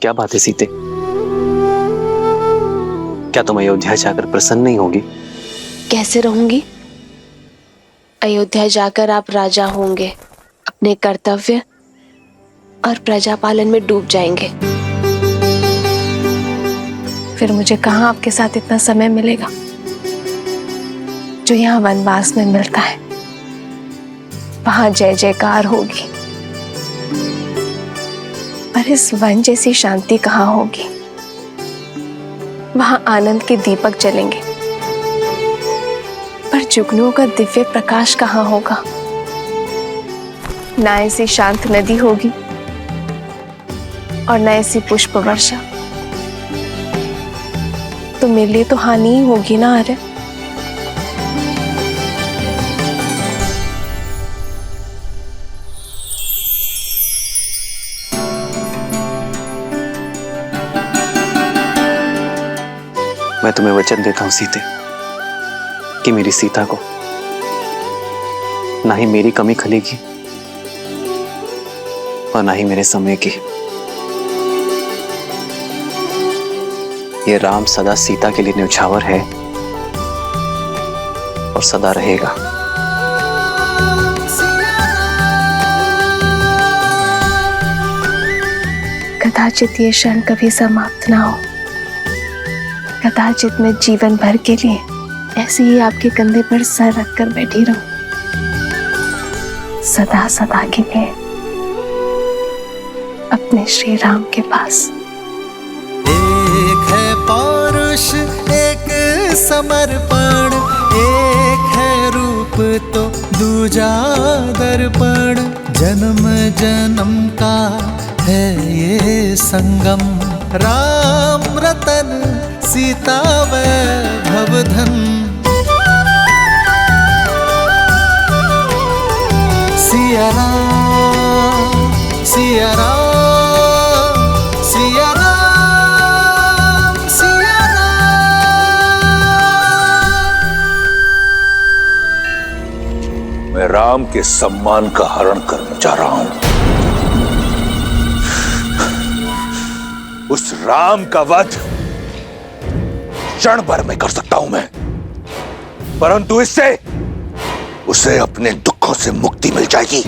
क्या बात है सीते? क्या तुम अयोध्या जाकर प्रसन्न नहीं होगी? कैसे रहूंगी? अयोध्या जाकर आप राजा होंगे, अपने कर्तव्य और प्रजा पालन में डूब जाएंगे। फिर मुझे कहाँ आपके साथ इतना समय मिलेगा जो यहाँ वनवास में मिलता है। वहां जय जयकार होगी, पर इस वन जैसी शांति कहाँ होगी। वहां आनंद के दीपक जलेंगे, पर जुगनुओं का दिव्य प्रकाश कहाँ होगा। ना ऐसी शांत नदी होगी और ना ऐसी पुष्प वर्षा। तो मेरे लिए तो हानि ही होगी ना आर्य। मैं तुम्हें वचन देता हूं सीते कि मेरी सीता को ना ही मेरी कमी खलेगी और ना ही मेरे समय की। ये राम सदा सीता के लिए न्यौछावर है और सदा रहेगा। कदाचित ये क्षण कभी समाप्त ना हो। कदाचित मैं जीवन भर के लिए ऐसे ही आपके कंधे पर सर रखकर बैठी रहूं, सदा सदा के लिए अपने श्री राम के पास। एक है पौरुष, एक समर्पण, एक है रूप तो दूजा दर्पण। जन्म जन्म का है ये संगम, राम रतन सीता वैभव धन। सिया राम सिया राम सिया राम सिया राम। मैं राम के सम्मान का हरण करने जा रहा हूं। उस राम का वध क्षण भर में कर सकता हूं मैं, परंतु इससे उसे अपने दुखों से मुक्ति मिल जाएगी।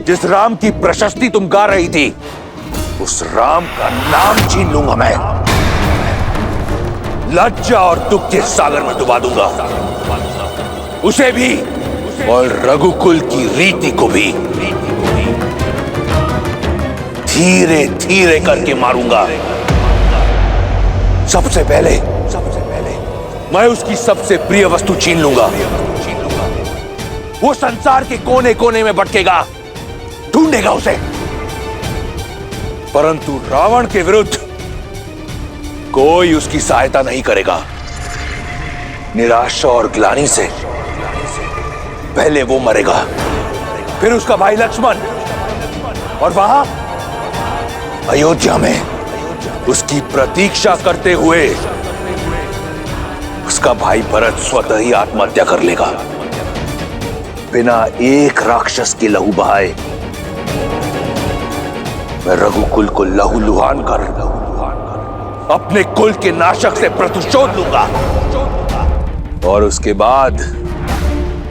जिस राम की प्रशस्ति तुम गा रही थी, उस राम का नाम छीन लूंगा मैं। लज्जा और दुख के सागर में डुबा दूंगा उसे भी और रघुकुल की रीति को भी। धीरे धीरे करके मारूंगा। सबसे पहले मैं उसकी सबसे प्रिय वस्तु छीन लूंगा। वो संसार के कोने कोने में भटकेगा, ढूंढेगा उसे, परंतु रावण के विरुद्ध कोई उसकी सहायता नहीं करेगा। निराशा और ग्लानि से पहले वो मरेगा, फिर उसका भाई लक्ष्मण, और वहां अयोध्या में उसकी प्रतीक्षा करते हुए उसका भाई भरत स्वतः ही आत्महत्या कर लेगा, बिना एक राक्षस के लहू बहाए। मैं रघुकुल को लहूलुहान कर अपने कुल के नाशक से प्रतिशोध लूंगा, और उसके बाद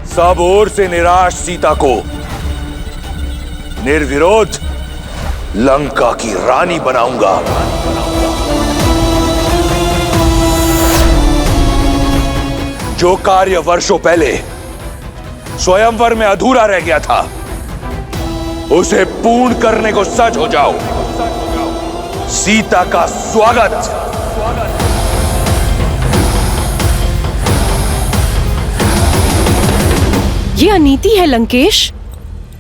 सब ओर से निराश सीता को निर्विरोध लंका की रानी बनाऊंगा। जो कार्य वर्षों पहले स्वयंवर में अधूरा रह गया था, उसे पूर्ण करने को सज हो जाओ। सीता का स्वागत। ये अनीति है लंकेश,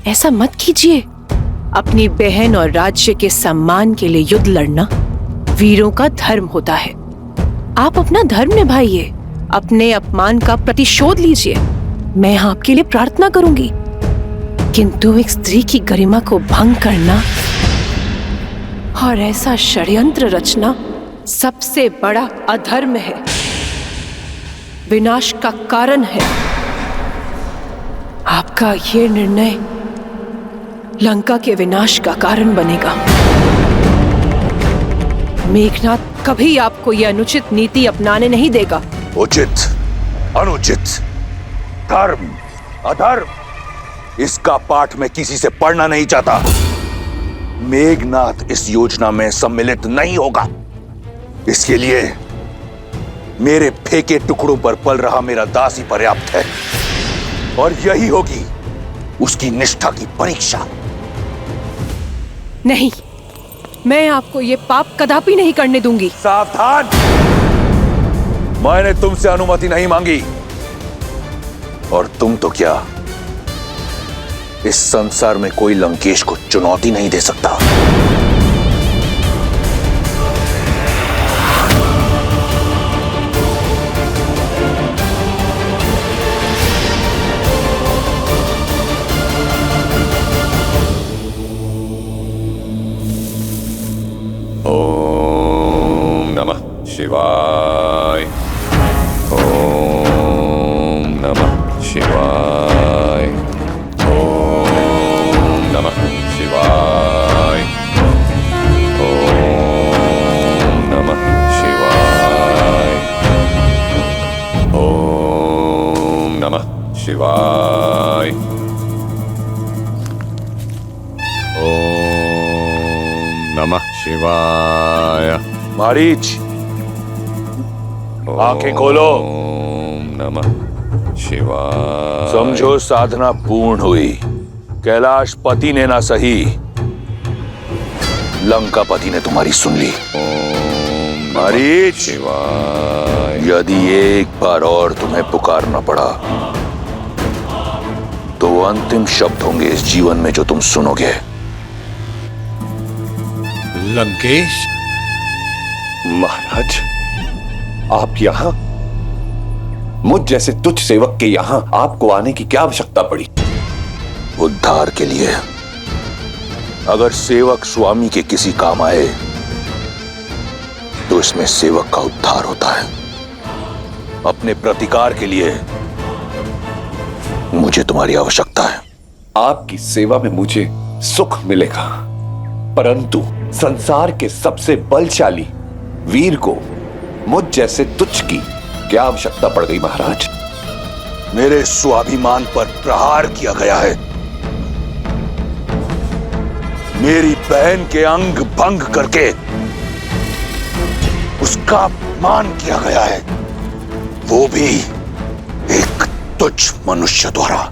ऐसा मत कीजिए। अपनी बहन और राज्य के सम्मान के लिए युद्ध लड़ना वीरों का धर्म होता है। आप अपना धर्म निभाइए, अपने अपमान का प्रतिशोध लीजिए। मैं आपके लिए प्रार्थना करूंगी, किंतु एक स्त्री की गरिमा को भंग करना और ऐसा षड्यंत्र रचना सबसे बड़ा अधर्म है, विनाश का कारण है। आपका ये निर्णय लंका के विनाश का कारण बनेगा। मेघनाथ कभी आपको यह अनुचित नीति अपनाने नहीं देगा। उचित, अनुचित, धर्म, अधर्म, इसका पाठ मैं किसी से पढ़ना नहीं चाहता। मेघनाथ इस योजना में सम्मिलित नहीं होगा। इसके लिए मेरे फेंके टुकड़ों पर पल रहा मेरा दास ही पर्याप्त है, और यही होगी उसकी निष्ठा की परीक्षा। नहीं, मैं आपको ये पाप कदापि नहीं करने दूंगी। सावधान! मैंने तुमसे अनुमति नहीं मांगी, और तुम तो क्या, इस संसार में कोई लंकेश को चुनौती नहीं दे सकता। ओम नमः शिवाय। ओम नमः शिवाय। ओम नमः शिवाय। ओम नमः शिवाय। ओम नमः शिवाय। ओम नमः शिवाय। मारीच, आंखें खोलो। ओम नमः शिवाय। समझो साधना पूर्ण हुई। कैलाश पति ने ना सही, लंका पति ने तुम्हारी सुन ली। ओम मारीच, शिवाय। यदि एक बार और तुम्हें पुकारना पड़ा तो वो अंतिम शब्द होंगे इस जीवन में जो तुम सुनोगे। लंकेश महाराज, आप यहाँ? मुझ जैसे तुच्छ सेवक के यहाँ आपको आने की क्या आवश्यकता पड़ी? उद्धार के लिए। अगर सेवक स्वामी के किसी काम आए तो इसमें सेवक का उद्धार होता है। अपने प्रतिकार के लिए मुझे तुम्हारी आवश्यकता है। आपकी सेवा में मुझे सुख मिलेगा, परंतु संसार के सबसे बलशाली वीर को मुझ जैसे तुच्छ की क्या आवश्यकता पड़ गई महाराज? मेरे स्वाभिमान पर प्रहार किया गया है। मेरी बहन के अंग भंग करके उसका अपमान किया गया है, वो भी एक तुच्छ मनुष्य द्वारा।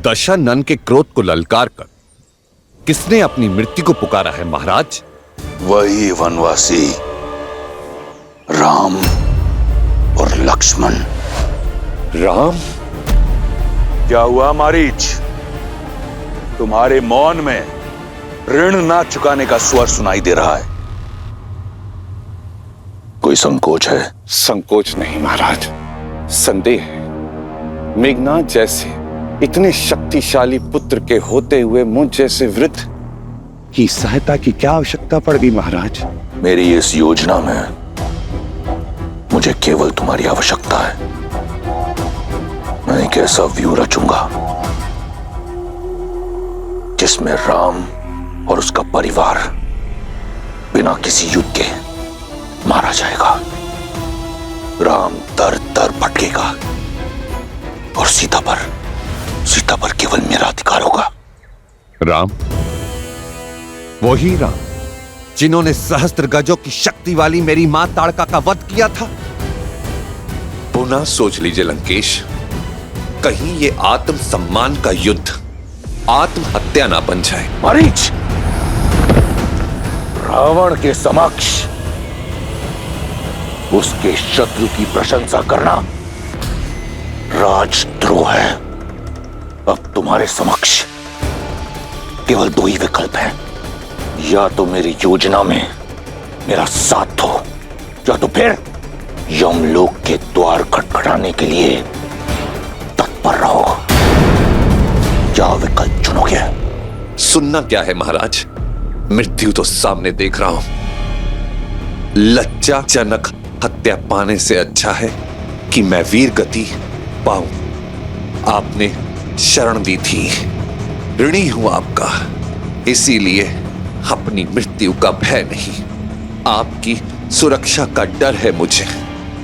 दशानन के क्रोध को ललकार कर किसने अपनी मृत्यु को पुकारा है महाराज? वही वनवासी राम और लक्ष्मण। राम? क्या हुआ मारीच? तुम्हारे मौन में ऋण ना चुकाने का स्वर सुनाई दे रहा है। कोई संकोच है? संकोच नहीं महाराज, संदेह है। मेघनाथ जैसे इतने शक्तिशाली पुत्र के होते हुए मुझ जैसे वृद्ध की सहायता की क्या आवश्यकता पड़ गई महाराज? मेरी इस योजना में मुझे केवल तुम्हारी आवश्यकता है। मैं एक ऐसा व्यू रचूंगा जिसमें राम और उसका परिवार बिना किसी युद्ध के मारा जाएगा। राम दर दर भटकेगा और सीता पर केवल मेरा अधिकार होगा। राम? वही राम जिन्होंने सहस्त्र गजों की शक्ति वाली मेरी मां ताड़का का वध किया था? पुनः सोच लीजिए लंकेश, कहीं ये आत्म सम्मान का युद्ध आत्महत्या ना बन जाए। मारीच, रावण के समक्ष उसके शत्रु की प्रशंसा करना राजद्रोह है। अब तुम्हारे समक्ष केवल दो ही विकल्प हैं। या तो मेरी योजना में मेरा साथ दो, या तो फिर यमलोक के द्वार खटखटाने के लिए तत्पर रहो। क्या विकल्प चुनोगे? सुनना क्या है महाराज, मृत्यु तो सामने देख रहा हूं। लज्जाजनक हत्या पाने से अच्छा है कि मैं वीर गति पाऊं। आपने शरण दी थी, ऋणी हूं आपका, इसीलिए अपनी मृत्यु का भय नहीं, आपकी सुरक्षा का डर है मुझे,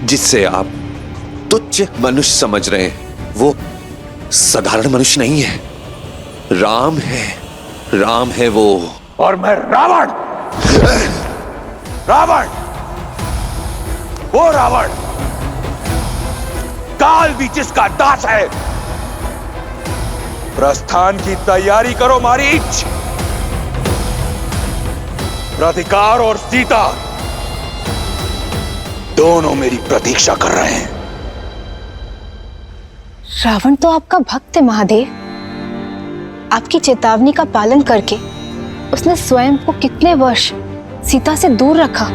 जिससे आप तुच्छ मनुष्य समझ रहे हैं। वो साधारण मनुष्य नहीं है, राम है, राम है वो। और मैं रावण, रावण, वो रावण, काल भी जिसका दास है। प्रस्थान की तैयारी करो मारीच। राधिकार और सीता दोनों मेरी प्रतीक्षा कर रहे हैं। रावण तो आपका भक्त है महादेव। आपकी चेतावनी का पालन करके उसने स्वयं को कितने वर्ष सीता से दूर रखा,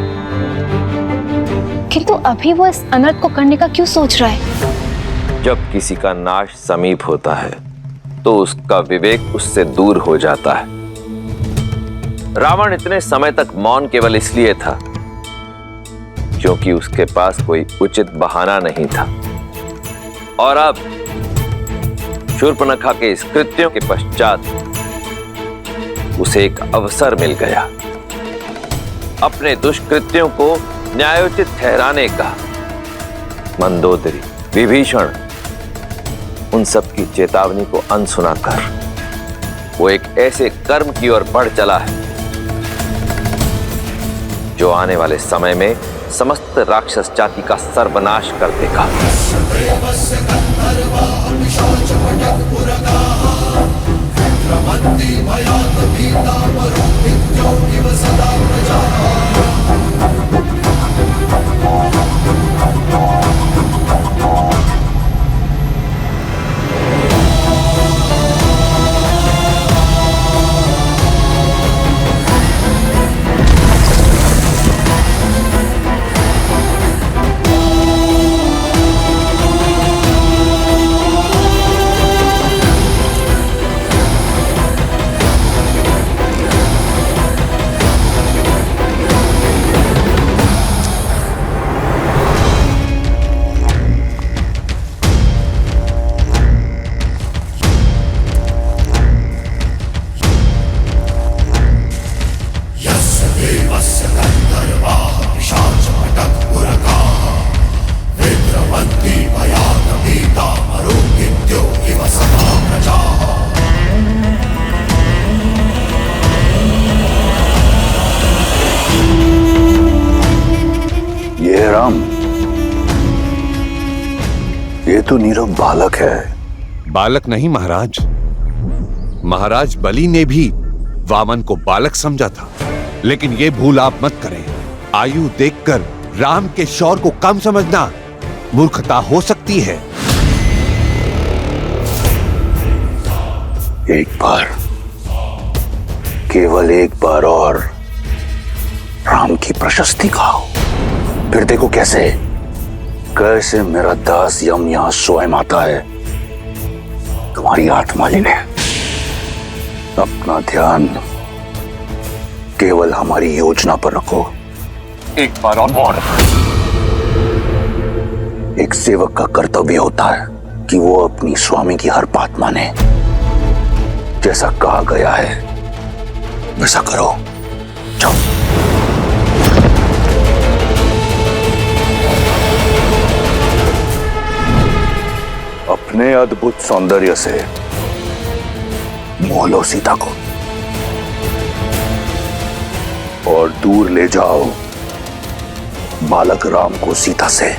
किंतु अभी वो इस अनर्थ को करने का क्यों सोच रहा है? जब किसी का नाश समीप होता है तो उसका विवेक उससे दूर हो जाता है। रावण इतने समय तक मौन केवल इसलिए था क्योंकि उसके पास कोई उचित बहाना नहीं था, और अब शूर्पणखा के इस कृत्यों के पश्चात उसे एक अवसर मिल गया अपने दुष्कृत्यों को न्यायोचित ठहराने का। मंदोदरी, विभीषण, उन सब की चेतावनी को अनसुना कर वो एक ऐसे कर्म की ओर बढ़ चला है जो आने वाले समय में समस्त राक्षस जाति का सर्वनाश कर देगा। ये तो नीरव बालक है। बालक नहीं महाराज, महाराज बलि ने भी वामन को बालक समझा था। लेकिन ये भूल आप मत करें, आयु देखकर राम के शौर्य को कम समझना मूर्खता हो सकती है। एक बार, केवल एक बार और राम की प्रशस्ति खाओ, फिर देखो कैसे कैसे मेरा दास यम यहां स्वयं आता है। तुम्हारी आत्मा लेने अपना ध्यान केवल हमारी योजना पर रखो। एक बार और। एक सेवक का कर्तव्य होता है कि वो अपनी स्वामी की हर बात माने। जैसा कहा गया है वैसा करो। जाओ। अपने अद्भुत सौंदर्य से मोह लो सीता को और दूर ले जाओ बालक राम को सीता से।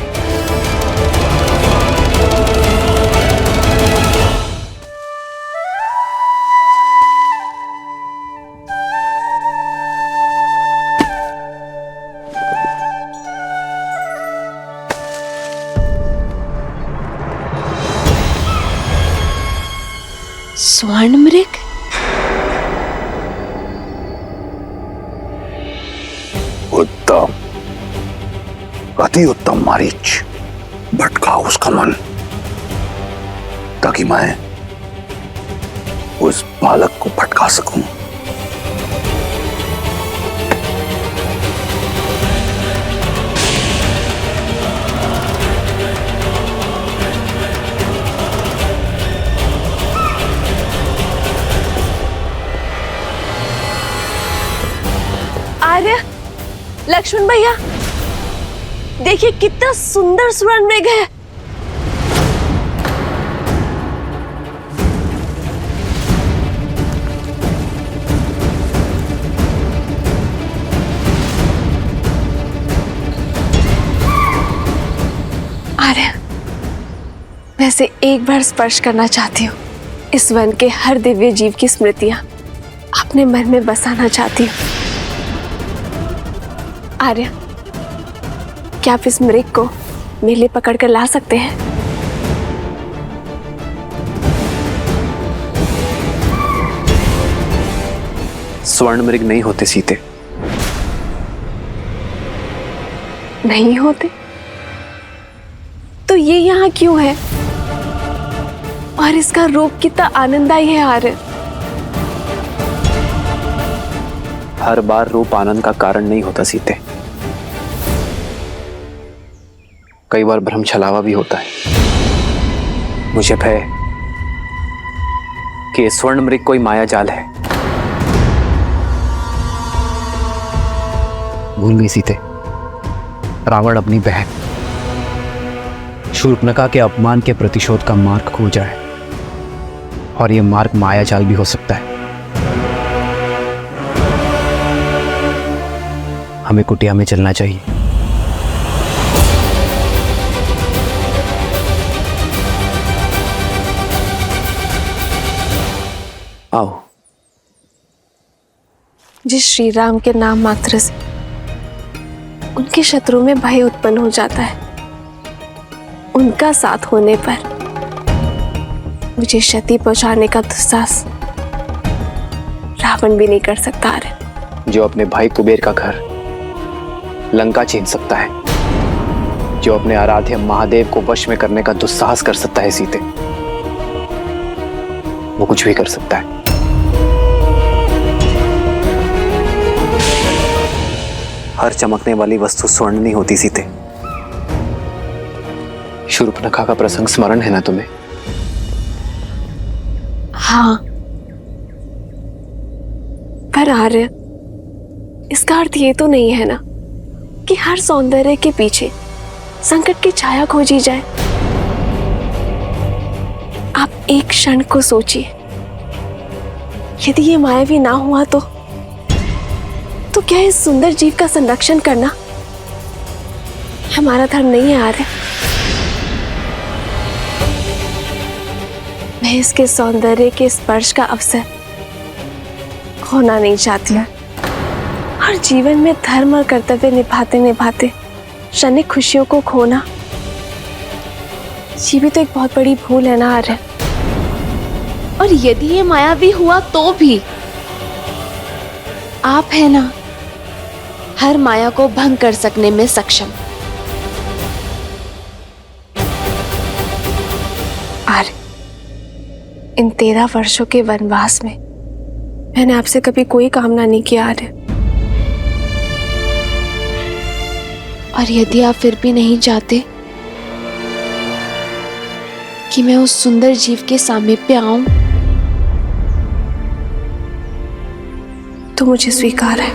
स्वर्ण मृग? उत्तम, अति उत्तम मारीच। भटकाओ उसका मन ताकि मैं उस बालक को भटका सकूं। आर्य, लक्ष्मण भैया, देखिए कितना सुंदर स्वर्ण मृग है। आर्य, वैसे एक बार स्पर्श करना चाहती हूँ इस वन के हर दिव्य जीव की स्मृतियां अपने मन में बसाना चाहती हूँ। आर्य, क्या आप इस मृग को मेरे लिए पकड़ कर ला सकते हैं? स्वर्ण मृग नहीं होते सीते। नहीं होते? तो ये यहाँ क्यों है? और इसका रूप कितना आनंददायी है आर्य। हर बार रूप आनंद का कारण नहीं होता सीते, कई बार भ्रम छलावा भी होता है। मुझे भय कि स्वर्ण मृग कोई माया जाल है। भूल गई सीते, रावण अपनी बहन शूर्पणखा के अपमान के प्रतिशोध का मार्ग खोजा है, और यह मार्ग माया जाल भी हो सकता है। हमें कुटिया में चलना चाहिए। आओ। जिस श्री राम के नाम मात्र से उनके शत्रु में भय उत्पन्न हो जाता है, उनका साथ होने पर मुझे क्षति पहुंचाने का दुस्साहस रावण भी नहीं कर सकता है। जो अपने भाई कुबेर का घर लंका छीन सकता है, जो अपने आराध्य महादेव को वश में करने का दुस्साहस कर सकता है सीते, वो कुछ भी कर सकता है। हर चमकने वाली वस्तु स्वर्ण नहीं होती सीते। शूर्पणखा का प्रसंग स्मरण है ना तुम्हें? हाँ, पर आर्य, इसका अर्थ ये तो नहीं है ना कि हर सौंदर्य के पीछे संकट की छाया खोजी जाए। आप एक क्षण को सोचिए, यदि ये मायावी ना हुआ तो क्या इस सुंदर जीव का संरक्षण करना हमारा धर्म नहीं है आर्य? मैं इसके सौंदर्य के स्पर्श का अवसर खोना नहीं चाहती हूँ, और जीवन में धर्म और कर्तव्य निभाते निभाते क्षणिक खुशियों को खोना, ये भी तो एक बहुत बड़ी भूल है ना आर्य। और यदि ये मायावी हुआ तो भी आप है ना हर माया को भंग कर सकने में सक्षम। आर्य, इन 13 वर्षों के वनवास में मैंने आपसे कभी कोई कामना नहीं किया आर्य। और यदि आप फिर भी नहीं चाहते कि मैं उस सुंदर जीव के सामीप्य आऊं, तो मुझे स्वीकार है।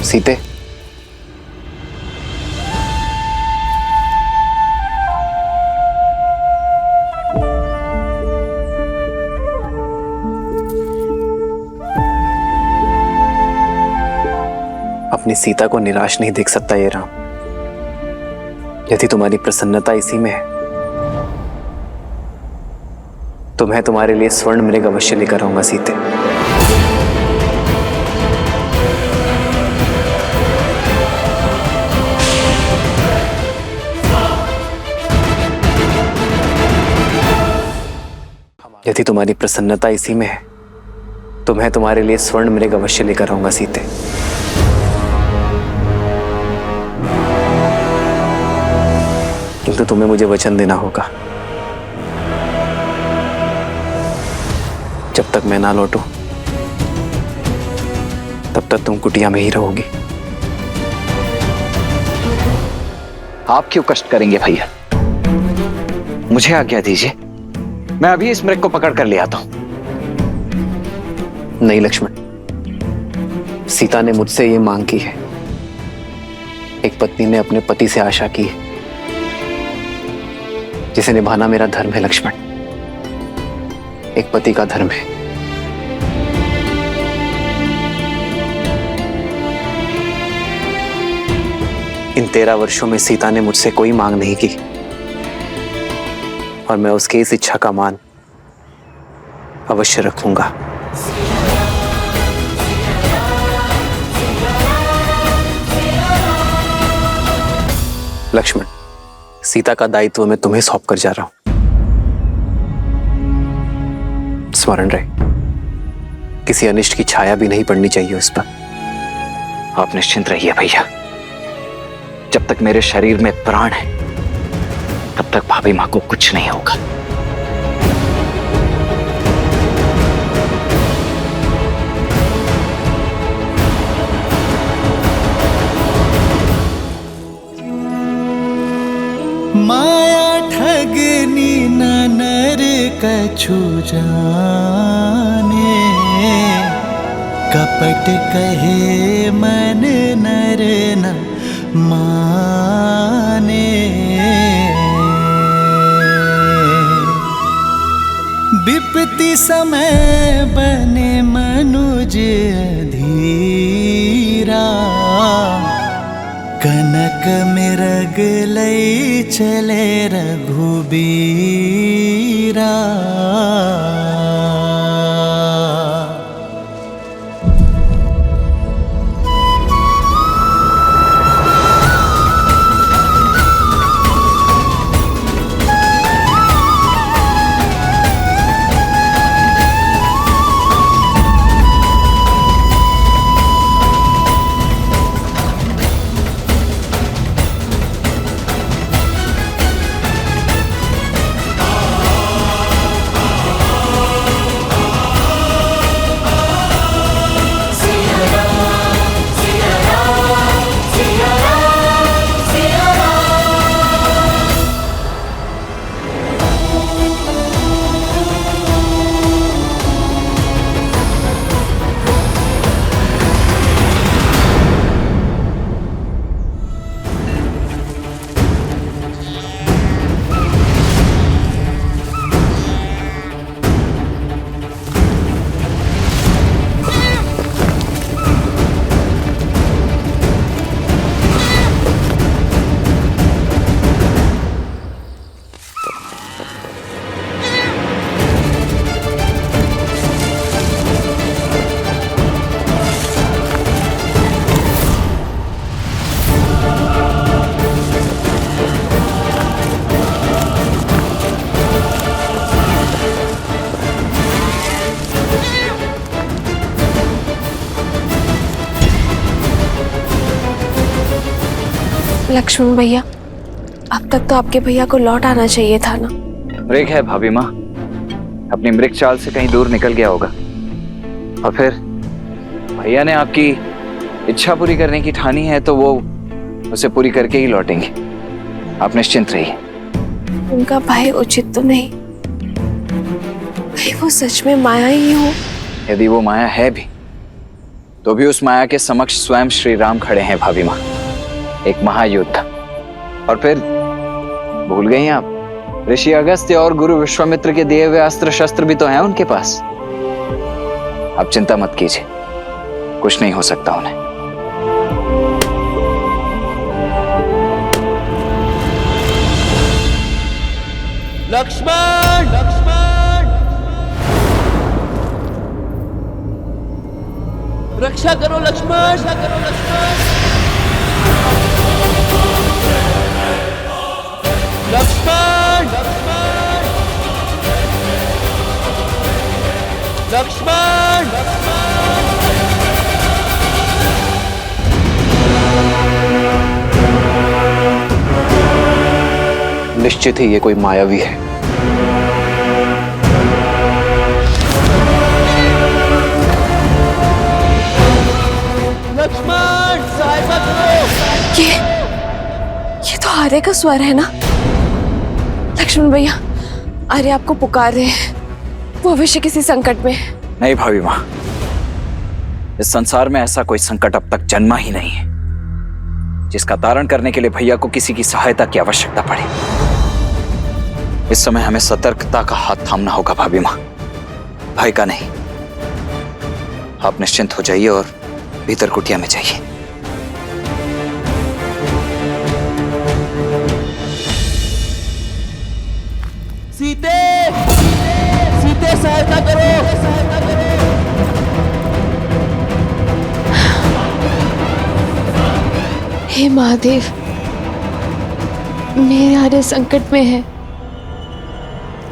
सीते, अपनी सीता को निराश नहीं देख सकता ये राम। यदि तुम्हारी प्रसन्नता इसी में है तो मैं तुम्हारे लिए स्वर्ण मृग अवश्य लेकर आऊंगा सीते। यदि तुम्हारी प्रसन्नता इसी में है तो मैं तुम्हारे लिए स्वर्ण मृग अवश्य लेकर आऊंगा सीते। किंतु तुम्हें मुझे वचन देना होगा, जब तक मैं ना लौटूं तब तक तुम कुटिया में ही रहोगी। आप क्यों कष्ट करेंगे भैया? मुझे आज्ञा दीजिए, मैं अभी इस मृग को पकड़ कर ले आता हूं। नहीं लक्ष्मण, सीता ने मुझसे ये मांग की है। एक पत्नी ने अपने पति से आशा की है, जिसे निभाना मेरा धर्म है लक्ष्मण। एक पति का धर्म है। इन 13 वर्षों में सीता ने मुझसे कोई मांग नहीं की, और मैं उसकी इस इच्छा का मान अवश्य रखूंगा। लक्ष्मण, सीता का दायित्व मैं तुम्हें सौंप कर जा रहा हूं। स्मरण रहे, किसी अनिष्ट की छाया भी नहीं पड़नी चाहिए उस पर। आप निश्चिंत रहिए भैया, जब तक मेरे शरीर में प्राण है तब तक भाभी मां को कुछ नहीं होगा। माया ठगनी न नर कछु जाने, कपट कहे मन नर न माने। विपत्ति समय बने मनुज धीरा, कनक मृग लई चले रघुबीरा। लक्ष्मण भैया, अब तक तो आपके भैया को लौट आना चाहिए था ना। मृग है भाभी माँ, अपनी मृग चाल से कहीं दूर निकल गया होगा। और फिर भैया ने आपकी इच्छा पूरी करने की ठानी है तो वो उसे पूरी करके ही लौटेंगे। आप निश्चिंत रहिए। उनका भय उचित तो नहीं, कहीं वो सच में माया ही हो। यदि वो माया है भी तो भी उस माया के समक्ष स्वयं श्री राम खड़े हैं भाभी माँ, एक महायुद्ध। और फिर भूल गई आप, ऋषि अगस्त्य और गुरु विश्वामित्र के दिए हुए अस्त्र शस्त्र भी तो हैं उनके पास। आप चिंता मत कीजिए, कुछ नहीं हो सकता उन्हें। लक्ष्मण, लक्ष्मण, रक्षा करो लक्ष्मण, रक्षा करो लक्ष्मण, लक्ष्मण, लक्ष्मण, लक्ष्मण, निश्चित ही ये कोई मायावी है। लक्ष्मण, सहायता करो। ये तो आर्य का स्वर है ना? लक्ष्मण भैया, आर्य आपको पुकार रहे हैं। वो अवश्य किसी संकट में है। नहीं भाभी माँ, इस संसार में ऐसा कोई संकट अब तक जन्मा ही नहीं है जिसका तारण करने के लिए भैया को किसी की सहायता की आवश्यकता पड़े। इस समय हमें सतर्कता का हाथ थामना होगा भाभी माँ, भय का नहीं। आप निश्चिंत हो जाइए और भीतर कुटिया में जाइए। सीते, सीते सहायता करो, सहायता करो। हे महादेव, मेरे आर्य संकट में है।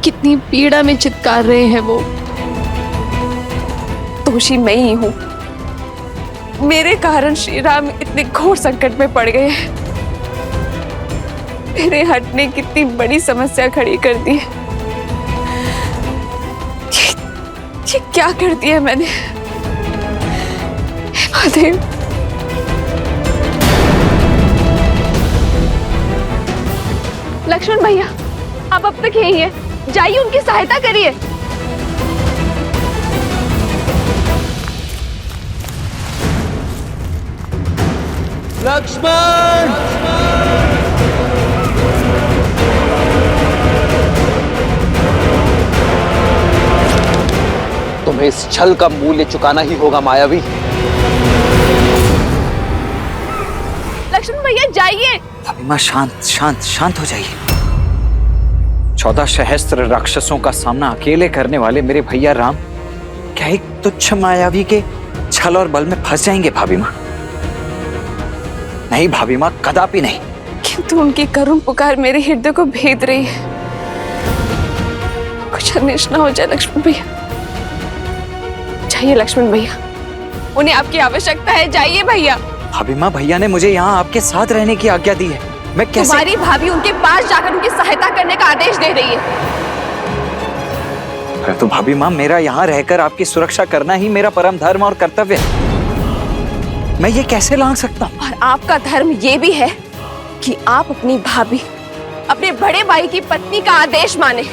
कितनी पीड़ा में चित्कार रहे हैं वो। दोषी मैं ही हूं। मेरे कारण श्री राम इतने घोर संकट में पड़ गए हैं। मेरे हट ने कितनी बड़ी समस्या खड़ी कर दी है। ये क्या कर दिया मैंने? हे महादेव, लक्ष्मण भैया, आप अब तक यही हैं। जाइए, उनकी सहायता करिए। लक्ष्मण, तुम्हें इस छल का मूल्य चुकाना ही होगा मायावी। लक्ष्मण भैया जाइए। भाभी माँ, शांत शांत शांत हो जाइए। 14 सहस्त्र राक्षसों का सामना अकेले करने वाले मेरे भैया राम क्या एक तुच्छ मायावी के छल और बल में फंस जाएंगे भाभी माँ? नहीं भाभी माँ, कदापि नहीं। किंतु उनकी करुण पुकार मेरे हृदय को भेद रही है। कुछ अनिष्ट न हो जाए लक्ष्मण भैया। जाइए लक्ष्मण भैया, उन्हें आपकी आवश्यकता है। जाइए भैया। भाभी माँ, भैया ने मुझे यहाँ आपके साथ रहने की आज्ञा दी है। मैं कैसे? तुम्हारी भाभी उनके पास जाकर उनकी सहायता करने का आदेश दे रही है। परंतु भाभी माँ, मेरा यहाँ रहकर आपकी सुरक्षा करना ही मेरा परम धर्म और कर्तव्य है। मैं ये कैसे लांघ सकता हूँ? और आपका धर्म ये भी है कि आप अपनी भाभी, अपने बड़े भाई की पत्नी का आदेश माने।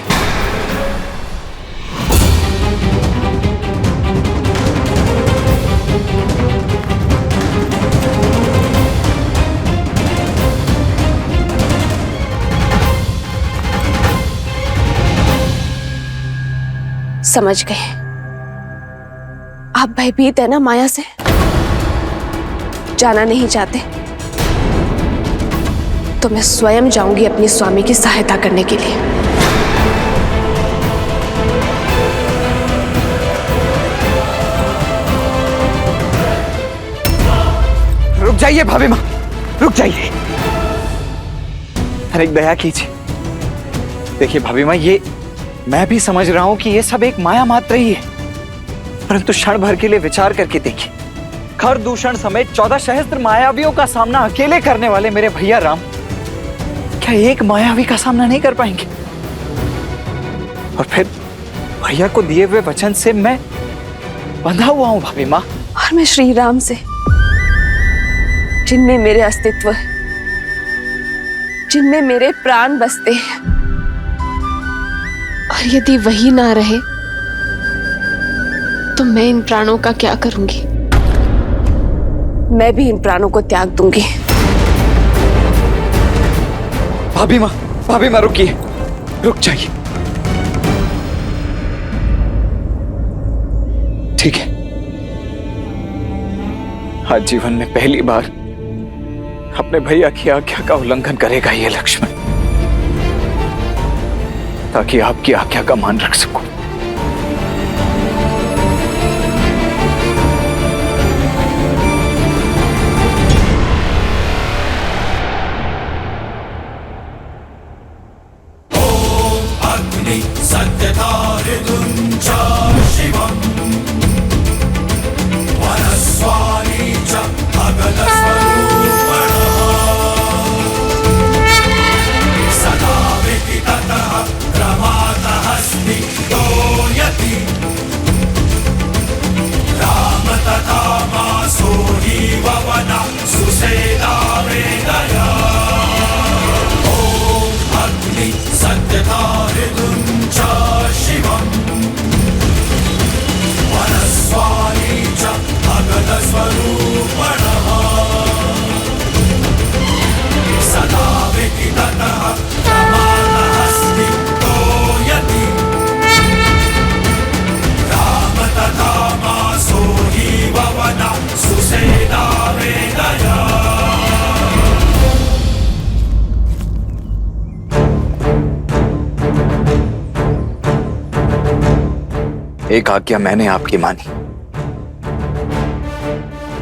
समझ गए? आप भयभीत है ना माया से? जाना नहीं चाहते तो मैं स्वयं जाऊंगी अपने स्वामी की सहायता करने के लिए। रुक जाइए भाभी माँ, रुक जाइए। अरे दया कीजिए। देखिए भाभी माँ, ये मैं भी समझ रहा हूं कि ये सब एक माया मात्र ही है, परंतु क्षण भर के लिए विचार करके देखिए। खर दूषण समेत 14 सहस्त्र मायावियों का सामना अकेले करने वाले मेरे भैया राम क्या एक मायावी का सामना नहीं कर पाएंगे? और फिर भैया को दिए हुए वचन से मैं बंधा हुआ हूं भाभी माँ। और मैं श्री राम से, जिनमें मेरे अस्तित्व है, जिनमें मेरे प्राण बसते हैं, और यदि वही ना रहे तो मैं इन प्राणों का क्या करूंगी? मैं भी इन प्राणों को त्याग दूंगी। भाभी माँ रुकिए, रुक जाइए। ठीक है, आज जीवन में पहली बार अपने भैया की आज्ञा का उल्लंघन करेगा ये लक्ष्मण, ताकि आपकी आज्ञा का मान रख सकूं। सदा विदितः प्रमादः अस्मि। एक आज्ञा मैंने आपकी मानी,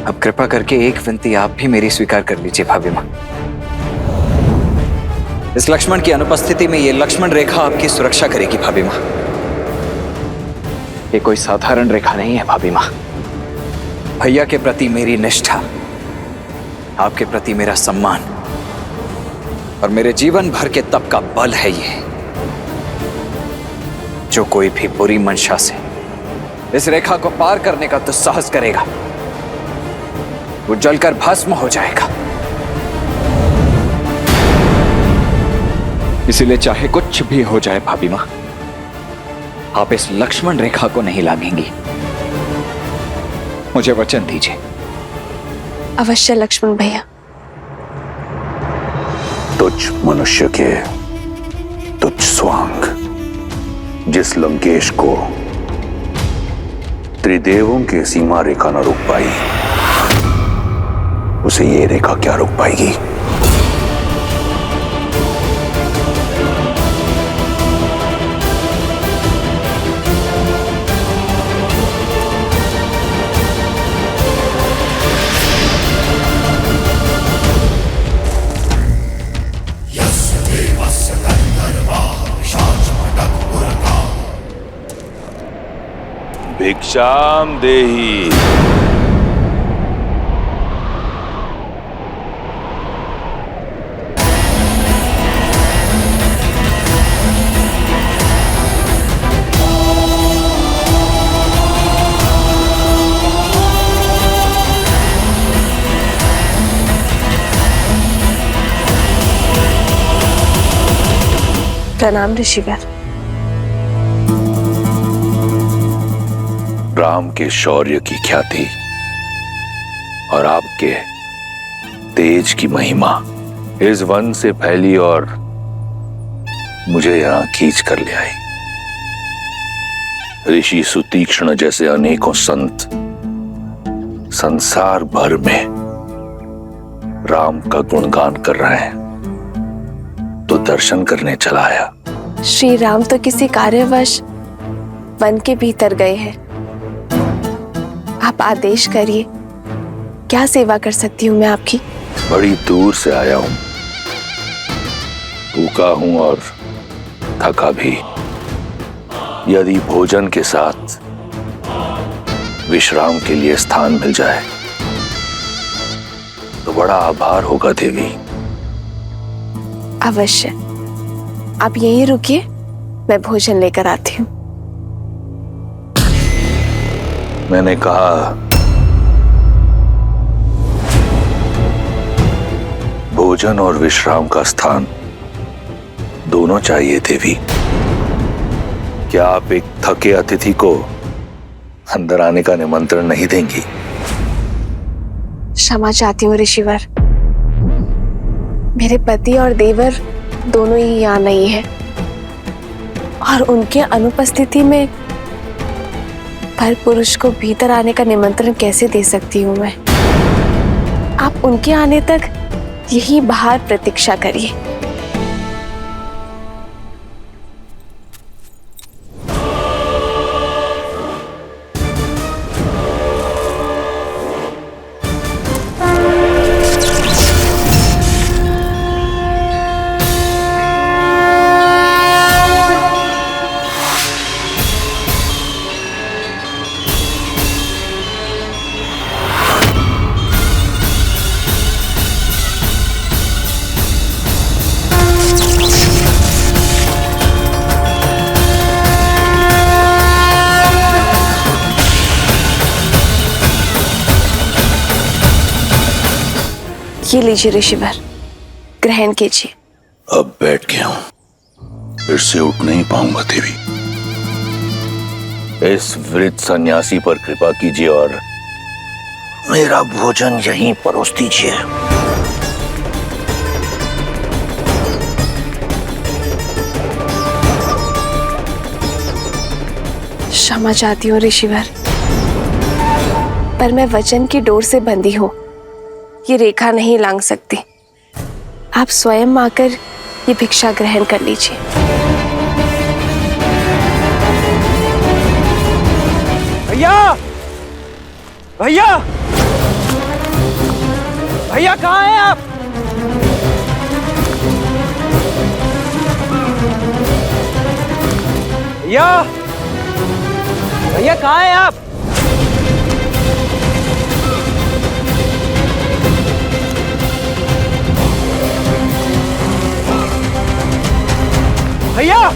अब कृपा करके एक विनती आप भी मेरी स्वीकार कर लीजिए भाभी माँ। इस लक्ष्मण की अनुपस्थिति में ये लक्ष्मण रेखा आपकी सुरक्षा करेगी भाभी माँ। ये कोई साधारण रेखा नहीं है भाभी माँ। भैया के प्रति मेरी निष्ठा, आपके प्रति मेरा सम्मान और मेरे जीवन भर के तप का बल है ये। जो कोई भी बुरी मंशा से इस रेखा को पार करने का दुस्साहस करेगा, वो जलकर भस्म हो जाएगा। इसीलिए चाहे कुछ भी हो जाए भाभी मां, आप इस लक्ष्मण रेखा को नहीं लांघेंगी। मुझे वचन दीजिए। अवश्य लक्ष्मण भैया। तुझ मनुष्य के तुझ स्वांग, जिस लंकेश को त्रिदेवों की सीमा रेखा न रोक पाई, उसे ये रेखा क्या रोक पाएगी? भिक्षाम देहि। प्रणाम ऋषिवर। राम के शौर्य की ख्याति और आपके तेज की महिमा इस वन से फैली और मुझे यहां खींच कर ले आई। ऋषि सुतीक्ष्ण जैसे अनेकों संत संसार भर में राम का गुणगान कर रहे हैं, तो दर्शन करने चला आया। श्री राम तो किसी कार्यवश वन के भीतर गए हैं। आप आदेश करिए, क्या सेवा कर सकती हूँ मैं आपकी? बड़ी दूर से आया हूं, भूखा हूं और थका भी। यदि भोजन के साथ विश्राम के लिए स्थान मिल जाए तो बड़ा आभार होगा देवी। अवश्य, आप यहीं रुकिए, मैं भोजन लेकर आती हूँ। मैंने कहा भोजन और विश्राम का स्थान दोनों चाहिए देवी। क्या आप एक थके अतिथि को अंदर आने का निमंत्रण नहीं देंगी? क्षमा चाहती हूँ ऋषिवर, मेरे पति और देवर दोनों ही यहाँ नहीं है और उनके अनुपस्थिति में पर पुरुष को भीतर आने का निमंत्रण कैसे दे सकती हूँ मैं? आप उनके आने तक यहीं बाहर प्रतीक्षा करिए। ये लीजिए ऋषिवर, ग्रहण कीजिए। अब बैठ गया हूं, फिर से उठ नहीं पाऊंगा देवी। इस वृद्ध सन्यासी पर कृपा कीजिए और मेरा भोजन यहीं परोस दीजिए। क्षमा चाहती हूँ ऋषिवर, पर मैं वचन की डोर से बंधी हूँ, ये रेखा नहीं लांघ सकती। आप स्वयं आकर ये भिक्षा ग्रहण कर लीजिए। भैया भैया भैया कहाँ हैं आप? भैया भैया कहाँ हैं आप? भैया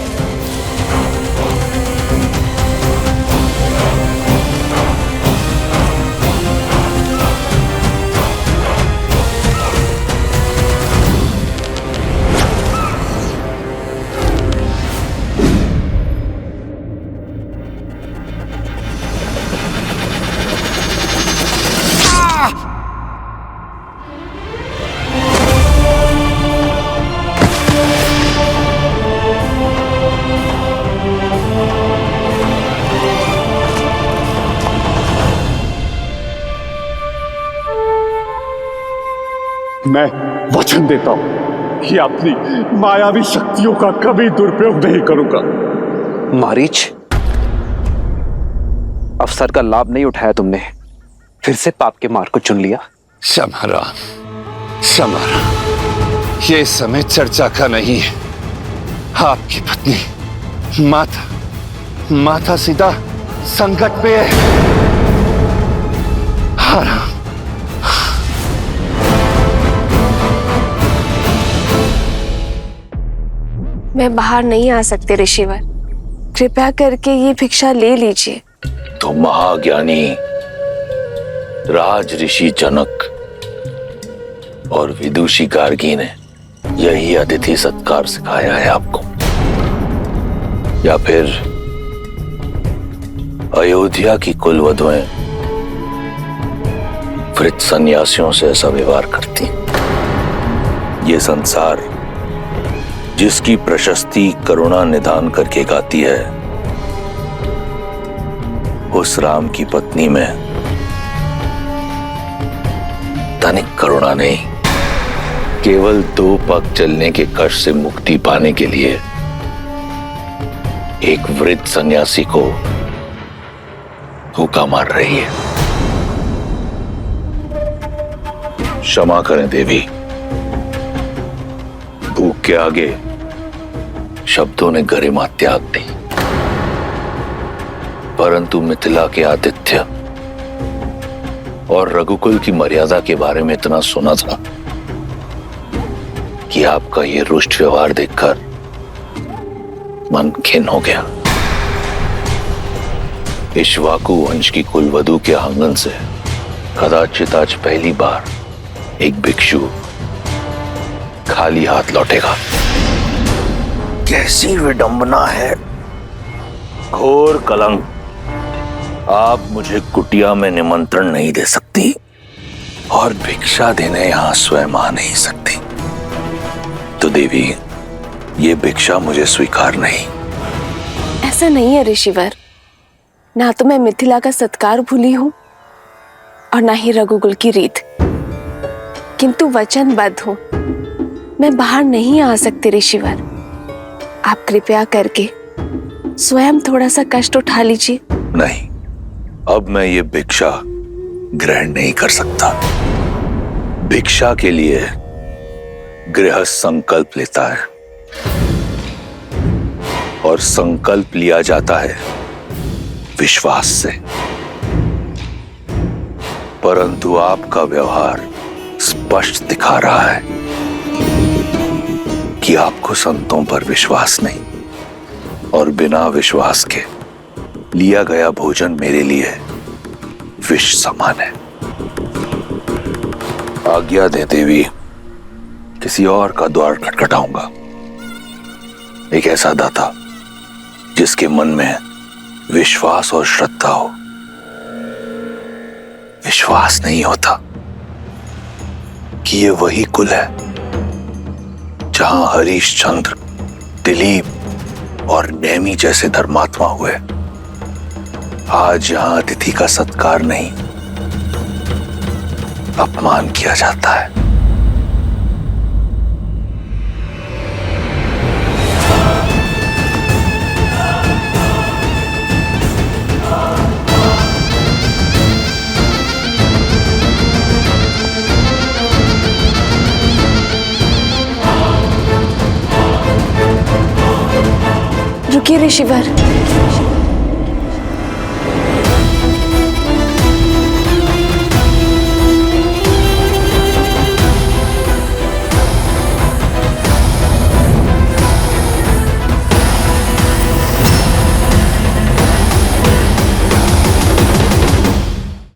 मैं वचन देता हूं कि अपनी मायावी शक्तियों का कभी दुरुपयोग नहीं करूंगा। मारीच, अवसर का लाभ नहीं उठाया तुमने, फिर से पाप के मार्ग को चुन लिया। समारा, समारा, ये समय चर्चा का नहीं है। आपकी पत्नी माता सीता संकट पे है। हारा मैं बाहर नहीं आ सकते ऋषिवर, कृपया करके ये भिक्षा ले लीजिए। तो महाज्ञानी राज ऋषि जनक और विदुषी गार्गी ने यही अतिथि सत्कार सिखाया है आपको, या फिर अयोध्या की कुलवधुएं वृद्ध सन्यासियों से ऐसा व्यवहार करती? ये संसार जिसकी प्रशस्ति करुणा निदान करके गाती है, उस राम की पत्नी में तनिक करुणा नहीं, केवल 2 पग चलने के कष्ट से मुक्ति पाने के लिए एक वृद्ध सन्यासी को हुक्का मार रही है। क्षमा करें देवी, भूख के आगे शब्दों ने गरिमा त्याग दी, परंतु मिथिला के आतिथ्य और रघुकुल की मर्यादा के बारे में इतना सुना था कि आपका ये रुष्ट व्यवहार देखकर मन खिन्न हो गया। इक्ष्वाकु वंश की कुलवधु के आंगन से कदाचित आज पहली बार एक भिक्षु खाली हाथ लौटेगा। कैसी विडंबना है, घोर कलंक। आप मुझे कुटिया में निमंत्रण नहीं दे सकती और भिक्षा देने यहां स्वयं आ नहीं सकती, तो देवी ये भिक्षा मुझे स्वीकार नहीं। ऐसा नहीं है ऋषिवर, ना तो मैं मिथिला का सत्कार भूली हूं और ना ही रघुकुल की रीत, किंतु वचनबद्ध हूं, मैं बाहर नहीं आ सकती ऋषिवर। आप कृपया करके स्वयं थोड़ा सा कष्ट उठा लीजिए। नहीं, अब मैं ये भिक्षा ग्रहण नहीं कर सकता। भिक्षा के लिए गृहस्थ संकल्प लेता है और संकल्प लिया जाता है विश्वास से, परंतु आपका व्यवहार स्पष्ट दिखा रहा है कि आपको संतों पर विश्वास नहीं, और बिना विश्वास के लिया गया भोजन मेरे लिए विष समान है। आज्ञा दे देवी, किसी और का द्वार खटखटाऊंगा। एक ऐसा दाता जिसके मन में विश्वास और श्रद्धा हो। विश्वास नहीं होता कि ये वही कुल है जहां हरीशचंद्र, दिलीप और नेमी जैसे धर्मात्मा हुए। आज यहां अतिथि का सत्कार नहीं, अपमान किया जाता है। रुकिए ऋषिवर।